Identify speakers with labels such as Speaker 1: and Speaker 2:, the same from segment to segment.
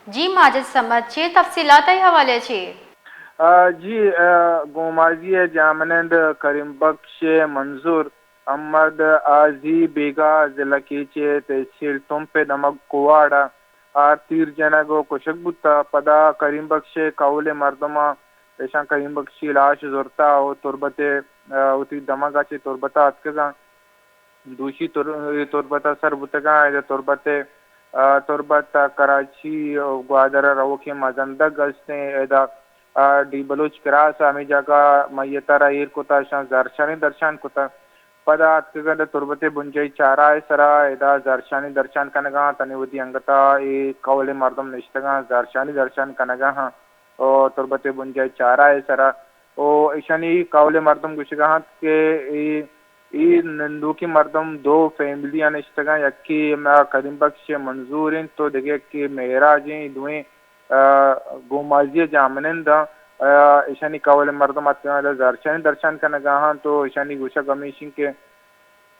Speaker 1: जी माजिद समझ चे तफसीलात हवाले छे।
Speaker 2: जी गोमाजी जामनंद करीम बख्श मंजूर अहमद आजी बेगा जिला कीचे तहसील तुमपे नमक कुवाड़ा तीर जनगो कुशक बुता पदा करीम बख्श काउले मर्दमा पेशा करीम बख्शी लाश जोरता ओ तुरबते उती दमगाचे तुरबता अतकगा दूषी तुरबता सर बुतगा तुरबते तुरबता कराची ग्वादर रवोके मजंदक गस्ते एदा डी बलोच क्रास आमी जगह मैयतारा ईर कुता शां दर्शनी दर्शन कुता पदा अतकगंड तुरबते बुंजई चारा सरा एदा दर्शनी दर्शन कनगा तनिवदी अंगता ए कवले मर्दम निश्तगा दर्शनी दर्शन कनगा हाँ ओ तुरबते बुंजई चारा सरा ओ ईशानी कवले मर्दम गुशगा के ई नंदू की मर्दम दो फैमिली अनिश्तगा यक्की मैं करीम बख्श मंजूर तो देखे कि मेराजी दुए गोमाजी जामनंदा ईशानी कवले मर्दम अत्याला दर्शन दर्शन कनगा हाँ तो ईशानी गुशा कमीशन के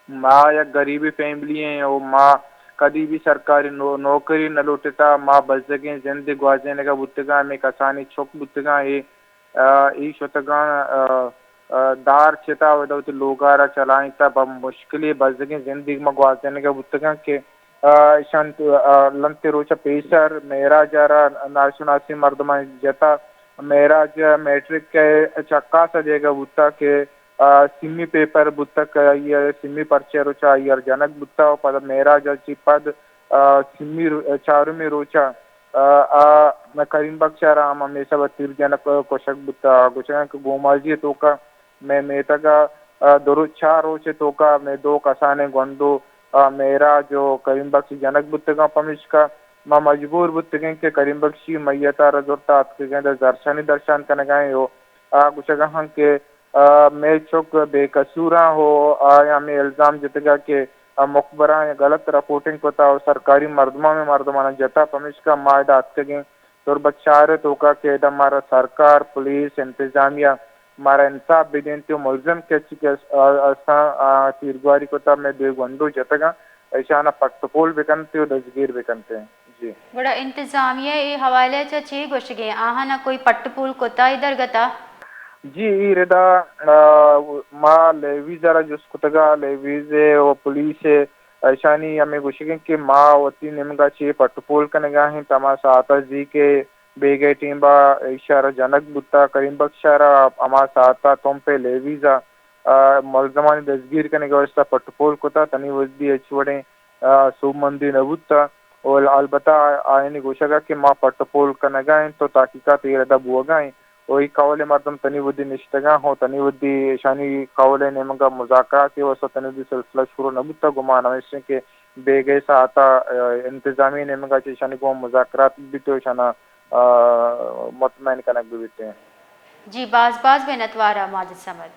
Speaker 2: माँ या गरीबी फैमिली है और माँ कभी भी सरकारी नौकरी न लुटता माँ बजगे जिंदगी ग्वाजने का बुतगा में कसानी छोक बुतगा ये ई शतगा दार चेता वदौत लोगारा चलाएं तब मुश्किल बजगे जिंदगी में ग्वाजने का बुतगा के शांत लंते रोचा पेसर मेरा जरा नाशुनासी मर्दमा जता मेरा जो मैट्रिक के चक्का सा देगा बुत्ता के सिमी पेपर बुत्तक सिमी पर्चे रुचा यार जनक बुत्ता पद मेरा जल चिपद सिमी चारु में रोचा मैं करीम बख्शा राम हमेशा बत्तीर जनक कोशक बुत्ता कुशक गोमाजी तो का मैं मेता का दुरुच्छा रोचे तो का मैं दो कसाने गोंडो मेरा जो करीम बख्शी जनक बुत्त का पमिश का माँ मजबूर बुत्तगें के करीम बख्शी मैयता रजोरता आपके दर्शनी दर्शन कनगाए हो कुशक हम के मैं चुक बेकसूरा हो या में इल्ज़ाम जितगा के मुखबरा या गलत रिपोर्टिंग कोता और सरकारी मर्दमा में मर्दमाना जता पमिश का मायदा अतगे तुर बच्चारे तो का के हमारा सरकार पुलिस इंतजामिया हमारा इंसाफ बिदेंती मुलजम के तीरगवारी कोता में बेगंडो जतगा ऐसा ना पक्तपोल बेकनते और दजगीर बेकनते हैं जी
Speaker 1: बड़ा इंतजामिया ए हवाले चे गोशगे आहा ना कोई पट्टपुल कोता इधर गता
Speaker 2: जी इरेदा माँ लेवी जरा जुस्कुतगा लेवीजे वो पुलिस ऐशानी हमें गुशिगे कि माँ वती निमगा चे पटपोल कनगा है तमाशा आता जी के बेगे टीम्बा इशारा जनक बुत्ता करीम बख्शारा अमा साता तुम पे लेवीजा मलजमानी दसगीर कनगा व्यवस्था पटपोल कोता तनी वजदी अचवड़े सुमंदी नबुत्ता और अलबत्ता आयनी गुशगा कि माँ पटपोल कनगा है तो ताकीकात इरेदा बुआगा है वही कवले मर्दम तनीवुद्दी निश्तगा हो तनीवुद्दी शानी कवले नेमंगा मुज़ाकरा के वसो तनीवुद्दी सिलसिला शुरू नबुत्ता गुमान अवश्य के बेगे सा आता इंतजामी नेमंगा चे शानी को मुज़ाकरात भी तो शाना मुतमईन कनक भी बीते हैं
Speaker 1: जी बाज बाज बेनतवारा माजिद समझ